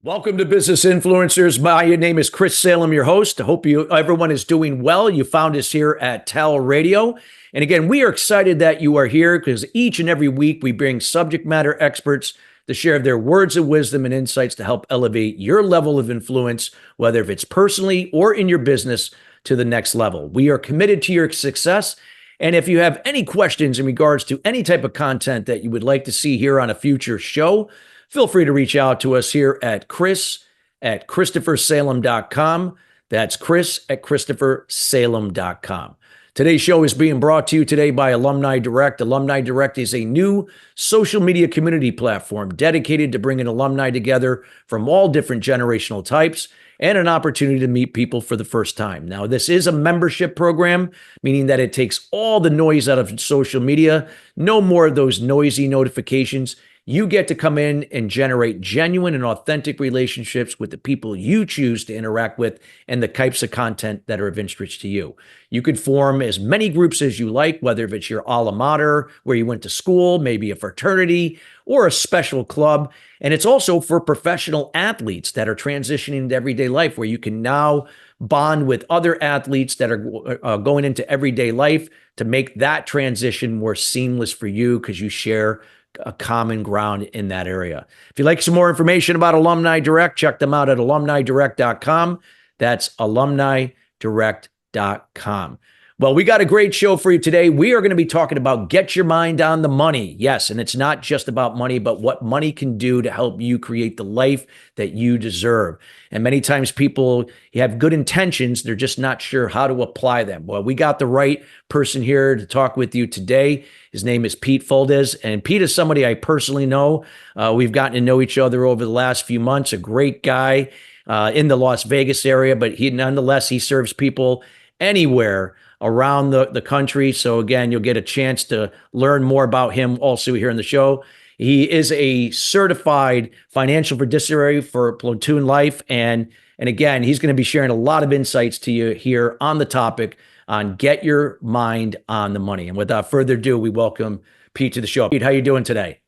Welcome to Business Influencers. My name is Chris Salem, your host. I hope everyone is doing well. You found us here at TALRadio. And again, we are excited that you are here because each and every week we bring subject matter experts to share their words of wisdom and insights to help elevate your level of influence, whether if it's personally or in your business, to the next level. We are committed to your success. And if you have any questions in regards to any type of content that you would like to see here on a future show, feel free to reach out to us here at Chris@ChristopherSalem.com. That's Chris@ChristopherSalem.com. Today's show is being brought to you today by Alumni Direct. Alumni Direct is a new social media community platform dedicated to bringing alumni together from all different generational types and an opportunity to meet people for the first time. Now, this is a membership program, meaning that it takes all the noise out of social media. No more of those noisy notifications. You get to come in and generate genuine and authentic relationships with the people you choose to interact with and the types of content that are of interest to you. You could form as many groups as you like, whether if it's your alma mater, where you went to school, maybe a fraternity, or a special club. And it's also for professional athletes that are transitioning into everyday life, where you can now bond with other athletes that are going into everyday life to make that transition more seamless for you because you share a common ground in that area. If you'd like some more information about Alumni Direct, check them out at alumnidirect.com. That's alumnidirect.com. Well, we got a great show for you today. We are going to be talking about get your mind on the money. Yes, and it's not just about money, but what money can do to help you create the life that you deserve. And many times people have good intentions, they're just not sure how to apply them. Well, we got the right person here to talk with you today. His name is Pete Fuldez, and Pete is somebody I personally know. We've gotten to know each other over the last few months. A great guy in the Las Vegas area, but nonetheless, he serves people anywhere around the country. So again, you'll get a chance to learn more about him also here in the show. He is a certified financial fiduciary for Platoon Life. And again, he's going to be sharing a lot of insights to you here on the topic on get your mind on the money. And without further ado, we welcome Pete to the show. Pete, how you doing today?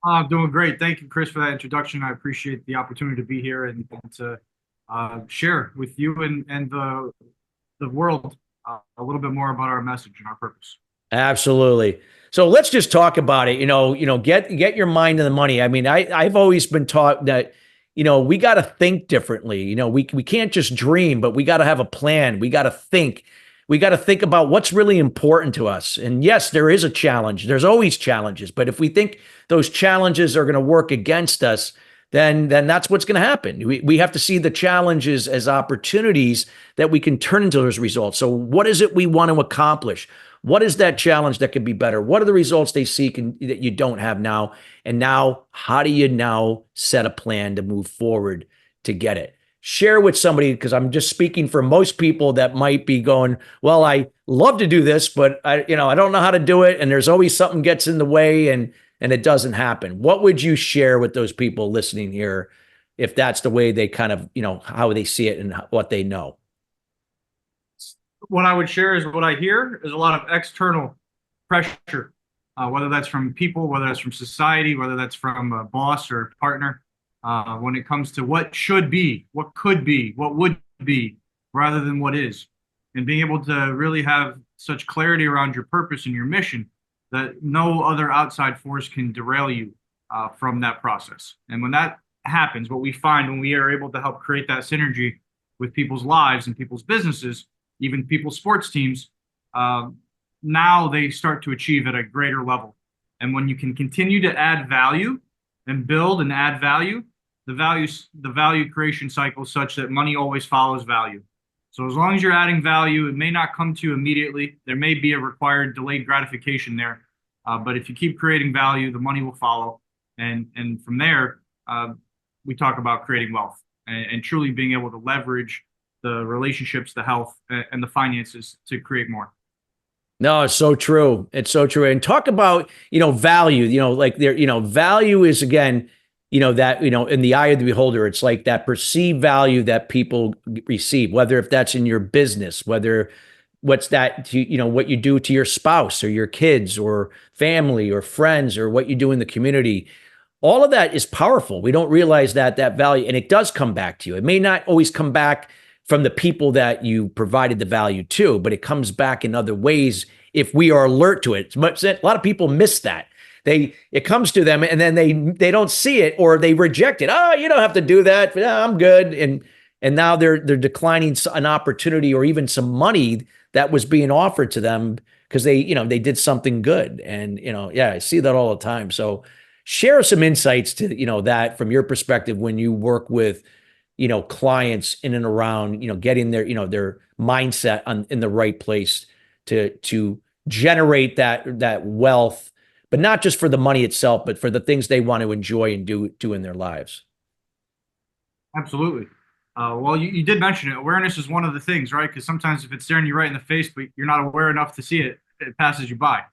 I'm doing great. Thank you, Chris, for that introduction. I appreciate the opportunity to be here and to share with you and the world a little bit more about our message and our purpose. Absolutely. So let's just talk about it. Get your mind on the money. I mean, I've always been taught that, we got to think differently. We can't just dream, but we got to have a plan. We got to think. We got to think about what's really important to us. And yes, there is a challenge. There's always challenges. But if we think those challenges are going to work against us, then that's what's going to happen. We have to see the challenges as opportunities that we can turn into those results. So what is it we want to accomplish? What is that challenge that could be better? What are the results they seek that you don't have now? And now, how do you now set a plan to move forward to get it? Share with somebody, because I'm just speaking for most people that might be going, well, I love to do this, but I don't know how to do it. And there's always something gets in the way and it doesn't happen. What would you share with those people listening here if that's the way they kind of, how they see it and what they know? What I would share is what I hear is a lot of external pressure, whether that's from people, whether that's from society, whether that's from a boss or partner, when it comes to what should be, what could be, what would be, rather than what is. And being able to really have such clarity around your purpose and your mission that no other outside force can derail you from that process. And when that happens, what we find when we are able to help create that synergy with people's lives and people's businesses, even people's sports teams, now they start to achieve at a greater level. And when you can continue to add value and build and add value, the value creation cycle is such that money always follows value. So as long as you're adding value, it may not come to you immediately. There may be a required delayed gratification there. But if you keep creating value, the money will follow. And from there, we talk about creating wealth and truly being able to leverage the relationships, the health, and the finances to create more. No, it's so true. It's so true. And talk about, value, value is, again, that, in the eye of the beholder, it's like that perceived value that people receive, whether if that's in your business, whether what's that to, what you do to your spouse or your kids or family or friends, or what you do in the community. All of that is powerful. We don't realize that value, and it does come back to you. It may not always come back from the people that you provided the value to, but it comes back in other ways if we are alert to it. A lot of people miss that. It comes to them and then they don't see it, or they reject it. Oh, you don't have to do that. I'm good. And now they're declining an opportunity or even some money that was being offered to them because they did something good. And, yeah, I see that all the time. So share some insights to, that from your perspective when you work with, clients in and around, getting their mindset in the right place to generate that wealth, but not just for the money itself, but for the things they want to enjoy and do in their lives. Absolutely. Well, you did mention it. Awareness is one of the things, right? Because sometimes if it's staring you right in the face, but you're not aware enough to see it, it passes you by.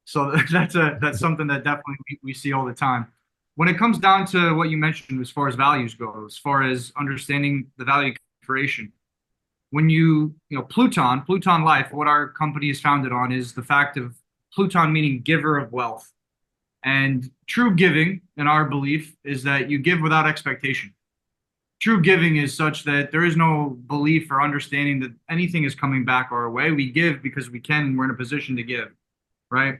So that's something that definitely we see all the time. When it comes down to what you mentioned as far as values go, as far as understanding the value creation, when Pluton Life, what our company is founded on is the fact of Pluton meaning giver of wealth. And true giving, in our belief, is that you give without expectation. True giving is such that there is no belief or understanding that anything is coming back our way. We give because we can, and we're in a position to give, right?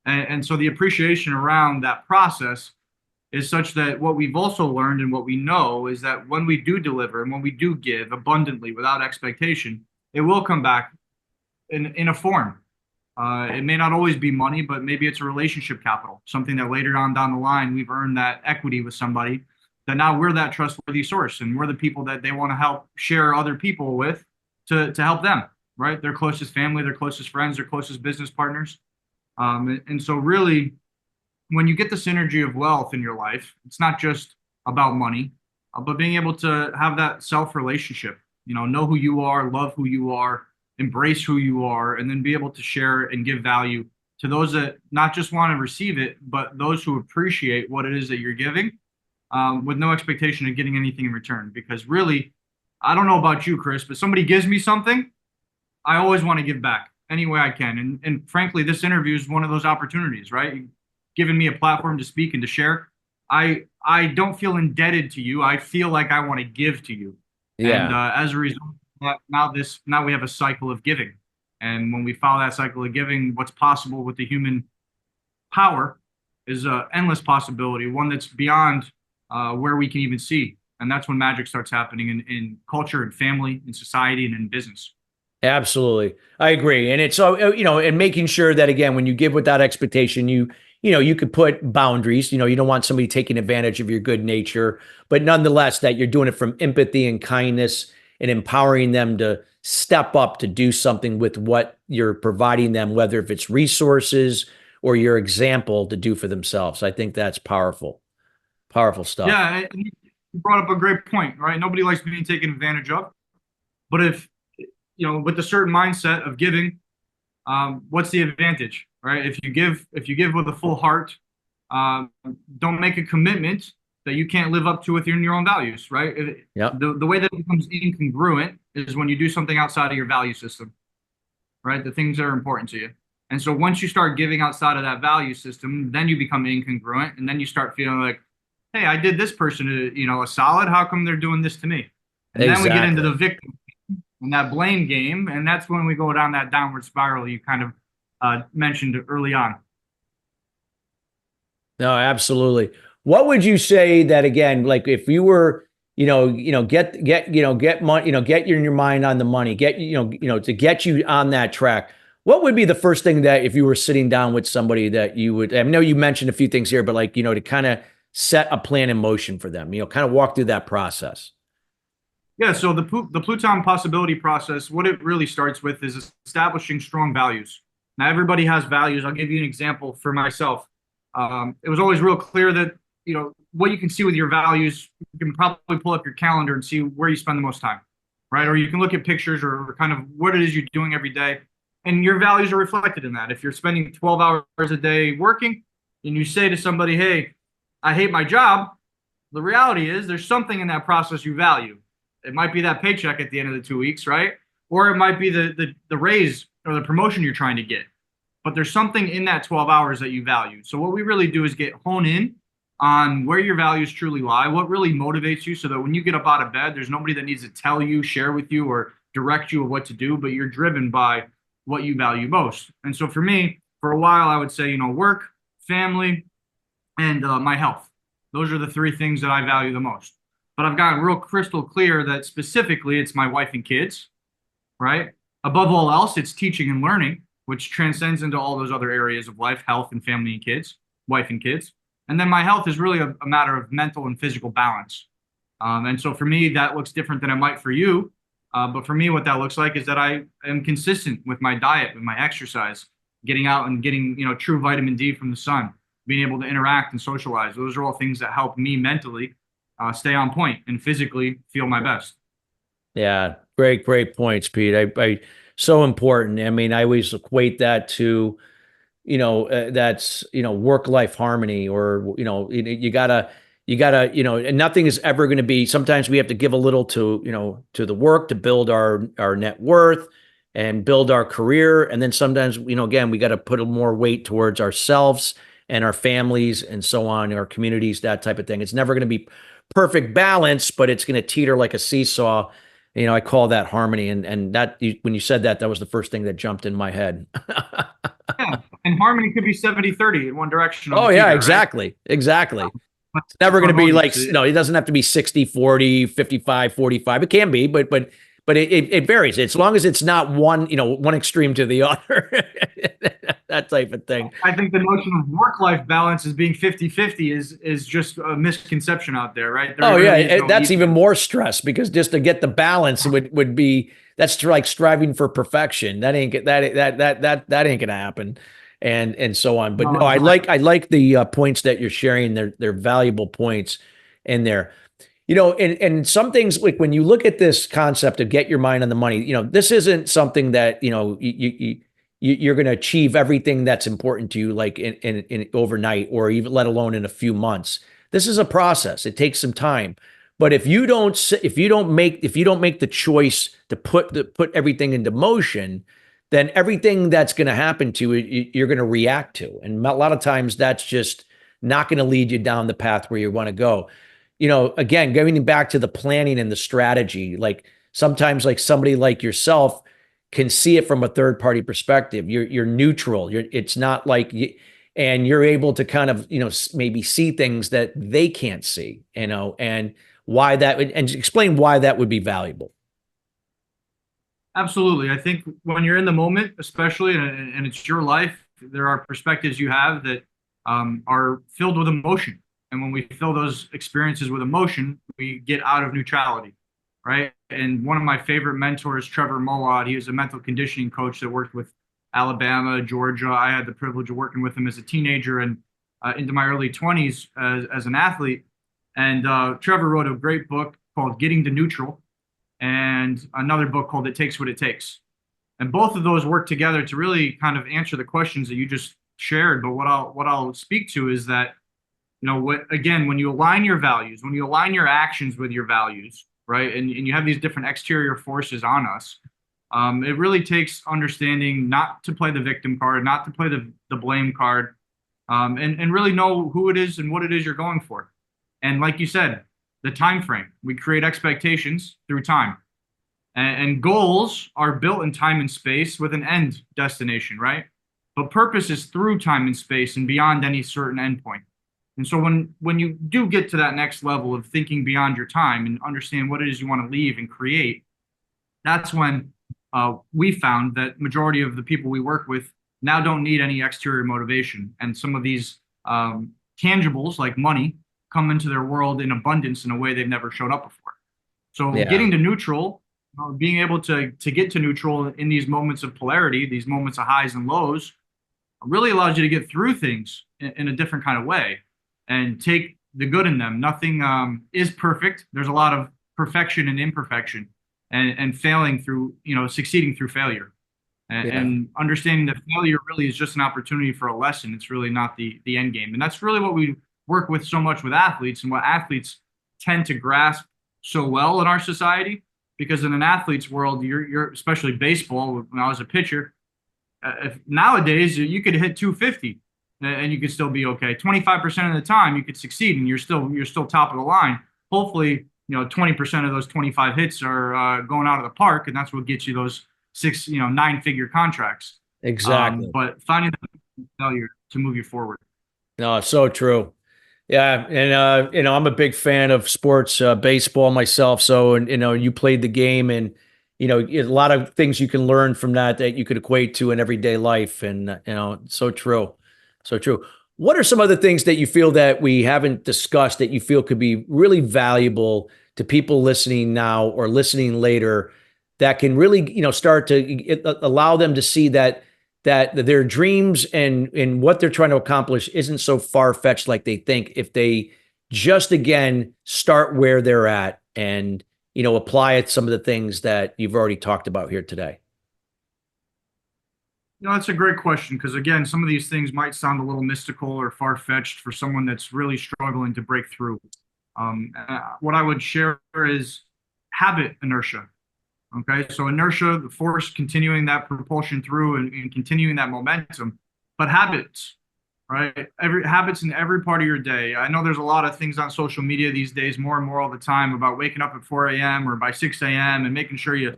And so the appreciation around that process is such that what we've also learned and what we know is that when we do deliver and when we do give abundantly without expectation, it will come back in a form. It may not always be money, but maybe it's a relationship capital, something that later on down the line, we've earned that equity with somebody, that now we're that trustworthy source and we're the people that they want to help share other people with to help them, right? Their closest family, their closest friends, their closest business partners. And so really, when you get the synergy of wealth in your life, it's not just about money, but being able to have that self relationship, know who you are, love who you are, embrace who you are, and then be able to share and give value to those that not just want to receive it, but those who appreciate what it is that you're giving, with no expectation of getting anything in return. Because really, I don't know about you, Chris, but somebody gives me something, I always want to give back any way I can. And frankly, this interview is one of those opportunities, right? Giving me a platform to speak and to share. I don't feel indebted to you. I feel like I want to give to you. Yeah. And as a result, now we have a cycle of giving. And when we follow that cycle of giving, what's possible with the human power is an endless possibility, one that's beyond where we can even see. And that's when magic starts happening in culture and family, in society, and in business. Absolutely. I agree. And it's, and making sure that, again, when you give without expectation, you could put boundaries. You don't want somebody taking advantage of your good nature, but nonetheless, that you're doing it from empathy and kindness and empowering them to step up to do something with what you're providing them, whether if it's resources or your example to do for themselves. I think that's powerful. Powerful stuff. Yeah, you brought up a great point, right? Nobody likes being taken advantage of. But if, with a certain mindset of giving, what's the advantage, right? If you give with a full heart, don't make a commitment that you can't live up to within your own values, right? Yep. The way that it becomes incongruent is when you do something outside of your value system, right? The things that are important to you. And so once you start giving outside of that value system, then you become incongruent, and then you start feeling like, hey, I did this person a solid. How come they're doing this to me? And then we get into the victim and that blame game, and that's when we go down that downward spiral you kind of mentioned early on. No, absolutely. What would you say that, again, like if you were, get money, get your mind on the money, to get you on that track, what would be the first thing that if you were sitting down with somebody that you would, I know you mentioned a few things here, but like, to kind of set a plan in motion for them, kind of walk through that process? Yeah, so the Pluton possibility process, what it really starts with is establishing strong values. Now, everybody has values. I'll give you an example for myself. It was always real clear that, what you can see with your values, you can probably pull up your calendar and see where you spend the most time, right? Or you can look at pictures or kind of what it is you're doing every day. And your values are reflected in that. If you're spending 12 hours a day working and you say to somebody, hey, I hate my job, the reality is there's something in that process you value. It might be that paycheck at the end of the 2 weeks, right? or it might be the raise or the promotion you're trying to get. But there's something in that 12 hours that you value. So what we really do is hone in on where your values truly lie, what really motivates you, so that when you get up out of bed, there's nobody that needs to tell you, share with you, or direct you of what to do, but you're driven by what you value most. And so for me, for a while, I would say, work, family, and my health. Those are the three things that I value the most. But I've gotten real crystal clear that specifically it's my wife and kids, right? Above all else, it's teaching and learning, which transcends into all those other areas of life, health and family and kids, wife and kids. And then my health is really a matter of mental and physical balance. And so for me, that looks different than it might for you. But for me, what that looks like is that I am consistent with my diet, with my exercise, getting out and getting, true vitamin D from the sun, being able to interact and socialize. Those are all things that help me mentally stay on point and physically feel my best. Yeah, great points, Pete. I so important. I mean, I always equate that to, that's, work-life harmony, or, you gotta, and nothing is ever going to be, sometimes we have to give a little to, to the work to build our net worth and build our career. And then sometimes, again, we got to put a more weight towards ourselves and our families and so on, our communities, that type of thing. It's never going to be perfect balance, but it's going to teeter like a seesaw. I call that harmony. And that, when you said that, that was the first thing that jumped in my head. Yeah. And harmony could be 70-30 in one direction. Oh, yeah, teeter, exactly. Right? Exactly. It's never going to be like, it doesn't have to be 60-40, 55-45. It can be, but it varies. As long as it's not one extreme to the other, that type of thing. I think the notion of work-life balance as being 50-50 is just a misconception out there, right? That's even more stress, because just to get the balance would be, that's like striving for perfection. That ain't ain't gonna happen, and so on. But no, I like the points that you're sharing. They're valuable points in there. And some things, like when you look at this concept of get your mind on the money, this isn't something that, you're going to achieve everything that's important to you, like in overnight, or even let alone in a few months. This is a process. It takes some time. But if you don't make the choice to put everything into motion, then everything that's going to happen to you, you're going to react to. And a lot of times that's just not going to lead you down the path where you want to go. Again, going back to the planning and the strategy, like sometimes like somebody like yourself can see it from a third party perspective. You're neutral. It's not like and you're able to kind of, maybe see things that they can't see, and why that, and explain why that would be valuable. Absolutely. I think when you're in the moment, especially, and it's your life, there are perspectives you have that are filled with emotion. And when we fill those experiences with emotion, we get out of neutrality, right? And one of my favorite mentors, Trevor Moawad, he was a mental conditioning coach that worked with Alabama, Georgia. I had the privilege of working with him as a teenager and into my early 20s as an athlete. And Trevor wrote a great book called Getting to Neutral, and another book called It Takes What It Takes. And both of those work together to really kind of answer the questions that you just shared. But what I'll speak to is that, again, when you align your values, when you align your actions with your values, right, and you have these different exterior forces on us, it really takes understanding not to play the victim card, not to play the blame card, and really know who it is and what it is you're going for. And like you said, the time frame. We create expectations through time. And goals are built in time and space with an end destination, right? But purpose is through time and space and beyond any certain endpoint. And so when you do get to that next level of thinking beyond your time and understand what it is you want to leave and create, that's when we found that majority of the people we work with now don't need any exterior motivation. And some of these tangibles like money come into their world in abundance in a way they've never showed up before. So getting to neutral, being able to get to neutral in these moments of polarity, these moments of highs and lows, really allows you to get through things in a different kind of way and take the good in them. Nothing is perfect. There's a lot of perfection and imperfection, and failing through, succeeding through failure, and understanding that failure really is just an opportunity for a lesson. It's really not the end game. And that's really what we work with so much with athletes, and what athletes tend to grasp so well in our society, because in an athlete's world, you're especially baseball. When I was a pitcher, if nowadays you could hit 250 and you could still be okay. 25% of the time you could succeed and you're still top of the line. Hopefully, 20% of those 25 hits are going out of the park, and that's what gets you those 9-figure contracts. Exactly. But finding the failure to move you forward. No, it's so true. Yeah, and I'm a big fan of sports, baseball myself. So, and you played the game, and a lot of things you can learn from that you could equate to in everyday life, and so true, so true. What are some other things that you feel that we haven't discussed that you feel could be really valuable to people listening now or listening later that can really start to allow them to see that their dreams and what they're trying to accomplish isn't so far-fetched like they think if they just, again, start where they're at and, apply it some of the things that you've already talked about here today? That's a great question because, again, some of these things might sound a little mystical or far-fetched for someone that's really struggling to break through. What I would share is habit inertia. Okay, so inertia, the force continuing that propulsion through and continuing that momentum, but habits, right? Habits in every part of your day. I know there's a lot of things on social media these days, more and more all the time, about waking up at 4 a.m. or by 6 a.m. and making sure you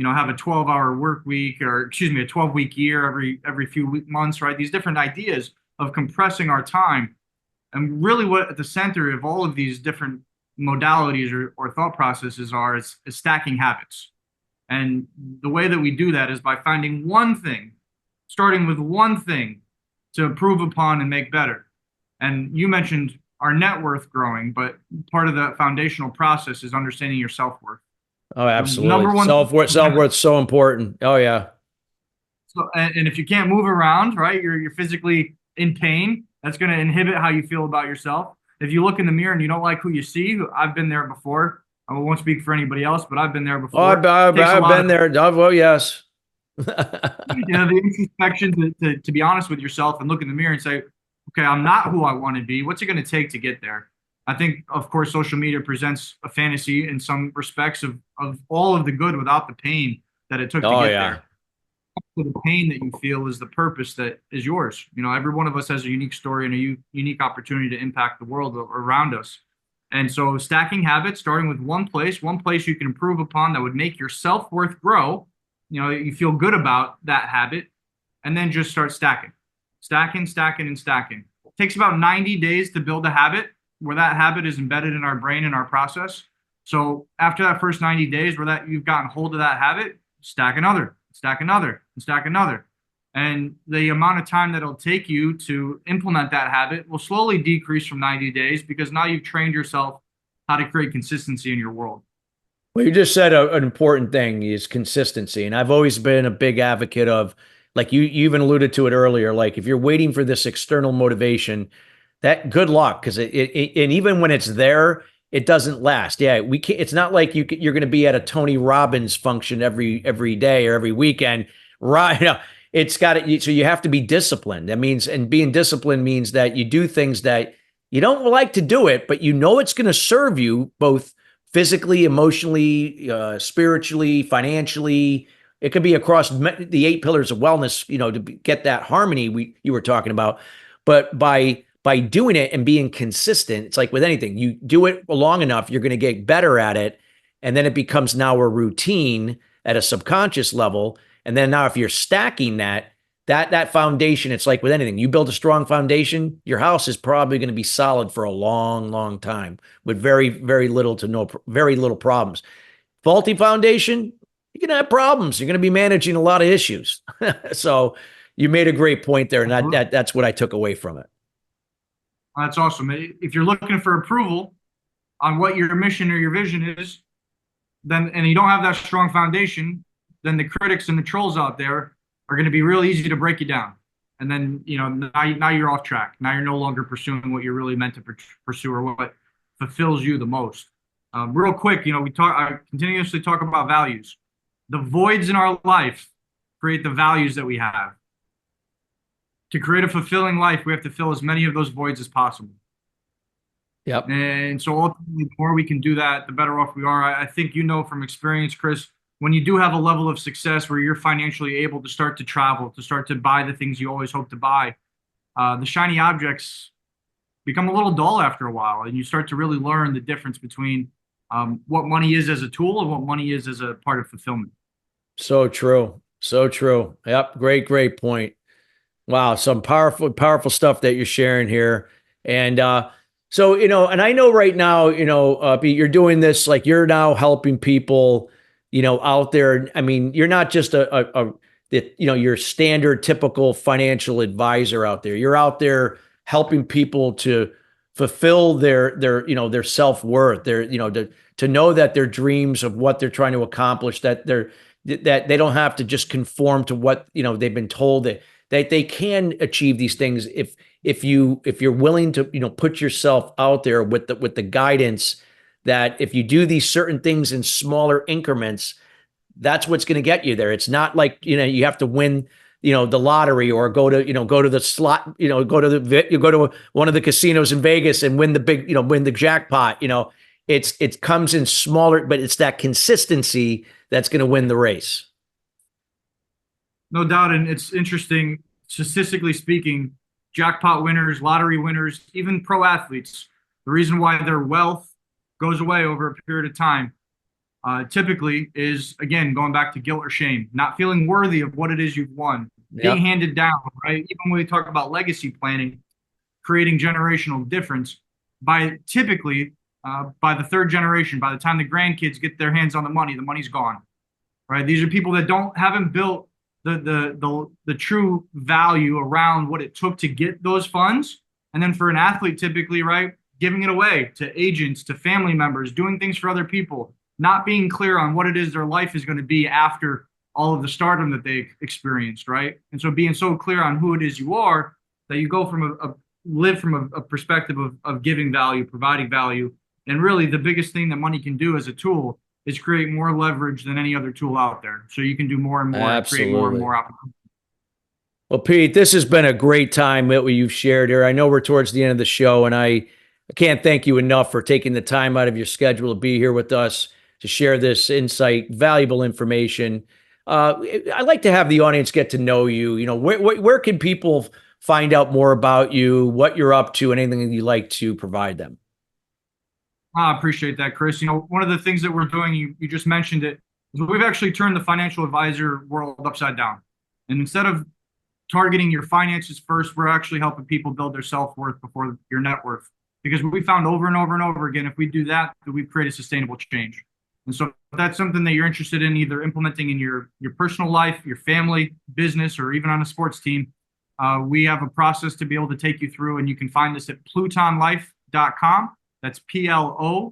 have a 12-hour work week, or excuse me, a 12-week year every few months, right? These different ideas of compressing our time. And really what at the center of all of these different modalities or thought processes are is stacking habits. And the way that we do that is by finding one thing, starting with one thing to improve upon and make better. And you mentioned our net worth growing, but part of the foundational process is understanding your self-worth. Oh, absolutely. Number one, self-worth so important. Oh, yeah. So, and if you can't move around, right, you're physically in pain. That's going to inhibit how you feel about yourself. If you look in the mirror and you don't like who you see, I've been there before. I won't speak for anybody else, but I've been there before. Oh, I've been there. Oh, yes. The introspection to be honest with yourself and look in the mirror and say, okay, I'm not who I want to be. What's it going to take to get there? I think, of course, social media presents a fantasy in some respects of all of the good without the pain that it took to get there. The pain that you feel is the purpose that is yours. Every one of us has a unique story and a unique opportunity to impact the world around us. And so stacking habits, starting with one place you can improve upon that would make your self-worth grow, you feel good about that habit, and then just start stacking. It takes about 90 days to build a habit where that habit is embedded in our brain and our process. So after that first 90 days where you've gotten hold of that habit, stack another. And the amount of time that it'll take you to implement that habit will slowly decrease from 90 days because now you've trained yourself how to create consistency in your world. Well, you just said an important thing is consistency. And I've always been a big advocate of, like you even alluded to it earlier, like if you're waiting for this external motivation, that good luck, because and even when it's there, it doesn't last. Yeah, we can't. It's not like you're going to be at a Tony Robbins function every day or every weekend, right? It's got to. So you have to be disciplined. That means, and being disciplined means that you do things that you don't like to do it, but it's going to serve you both physically, emotionally, spiritually, financially. It could be across the 8 pillars of wellness, to get that harmony you were talking about. But by doing it and being consistent, it's like with anything, you do it long enough, you're going to get better at it. And then it becomes now a routine at a subconscious level. And then now if you're stacking that foundation, it's like with anything, you build a strong foundation, your house is probably going to be solid for a long, long time with very, very little problems. Faulty foundation, you're going to have problems. You're going to be managing a lot of issues. So you made a great point there. And that's what I took away from it. That's awesome. If you're looking for approval on what your mission or your vision is, and you don't have that strong foundation, then the critics and the trolls out there are going to be real easy to break you down. And then, now you're off track. Now you're no longer pursuing what you're really meant to pursue or what fulfills you the most. Real quick, I continuously talk about values. The voids in our life create the values that we have. To create a fulfilling life, we have to fill as many of those voids as possible. Yep. And so ultimately, the more we can do that, the better off we are. I think you know from experience, Chris, when you do have a level of success where you're financially able to start to travel, to start to buy the things you always hope to buy, the shiny objects become a little dull after a while, and you start to really learn the difference between what money is as a tool and what money is as a part of fulfillment. So true. So true. Yep. Great point. Wow. Some powerful stuff that you're sharing here. And, so, and I know right now, Pete, you're doing this, like you're now helping people, out there. I mean, you're not just your standard typical financial advisor out there. You're out there helping people to fulfill their self-worth, to know that their dreams of what they're trying to accomplish, that they don't have to just conform to what, they've been told, that they can achieve these things if you're willing to, put yourself out there with the guidance that if you do these certain things in smaller increments, that's what's going to get you there. It's not like, you have to win, the lottery, or go to the slot, go to one of the casinos in Vegas and win the big, win the jackpot. It comes in smaller, but it's that consistency that's going to win the race. No doubt. And it's interesting, statistically speaking, jackpot winners, lottery winners, even pro athletes, the reason why their wealth goes away over a period of time typically is, again, going back to guilt or shame, not feeling worthy of what it is you've won, being handed down, right? Even when we talk about legacy planning, creating generational difference, by typically by the third generation, by the time the grandkids get their hands on the money's gone, right? These are people that haven't built the true value around what it took to get those funds. And then for an athlete, typically, right, giving it away to agents, to family members, doing things for other people, not being clear on what it is their life is going to be after all of the stardom that they experienced, right? And so being so clear on who it is you are, that you go from live from a perspective of giving value, providing value. And really the biggest thing that money can do as a tool is create more leverage than any other tool out there. So you can do more and more, and create more and more opportunities. Well, Pete, this has been a great time that you've shared here. I know we're towards the end of the show, and I can't thank you enough for taking the time out of your schedule to be here with us to share this insight, valuable information. I'd like to have the audience get to know you. Where can people find out more about you, what you're up to, and anything that you'd like to provide them? I appreciate that, Chris. One of the things that we're doing, you just mentioned it, is we've actually turned the financial advisor world upside down. And instead of targeting your finances first, we're actually helping people build their self-worth before your net worth. Because we found over and over and over again, if we do that, we've created sustainable change. And so if that's something that you're interested in, either implementing in your personal life, your family, business, or even on a sports team, we have a process to be able to take you through, and you can find this at plutonlife.com. That's PLOUTON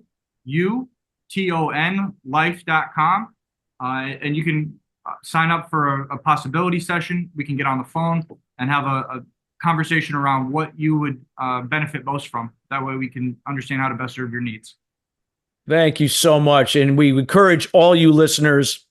life.com. And you can sign up for a possibility session. We can get on the phone and have a conversation around what you would benefit most from. That way we can understand how to best serve your needs. Thank you so much. And we encourage all you listeners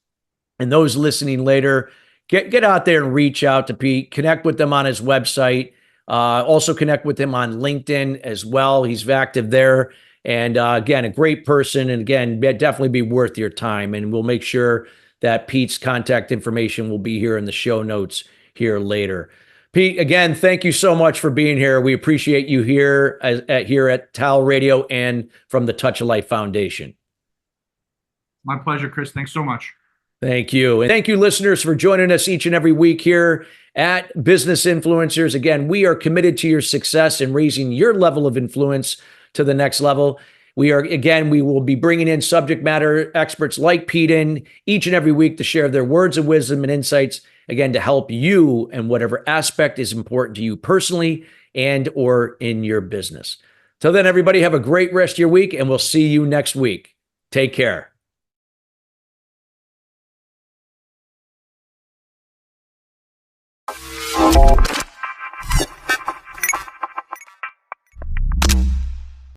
and those listening later, get out there and reach out to Pete, connect with them on his website. Also connect with him on LinkedIn as well. He's active there. And again, a great person. And again, definitely be worth your time. And we'll make sure that Pete's contact information will be here in the show notes here later. Pete, again, thank you so much for being here. We appreciate you here at TALRadio and from the Touch of Life Foundation. My pleasure, Chris. Thanks so much. Thank you. And thank you, listeners, for joining us each and every week here at Business Influencers. Again, we are committed to your success and raising your level of influence to the next level. We will be bringing in subject matter experts like Pete in each and every week to share their words of wisdom and insights, again, to help you in whatever aspect is important to you personally and or in your business. Till then, everybody, have a great rest of your week, and we'll see you next week. Take care.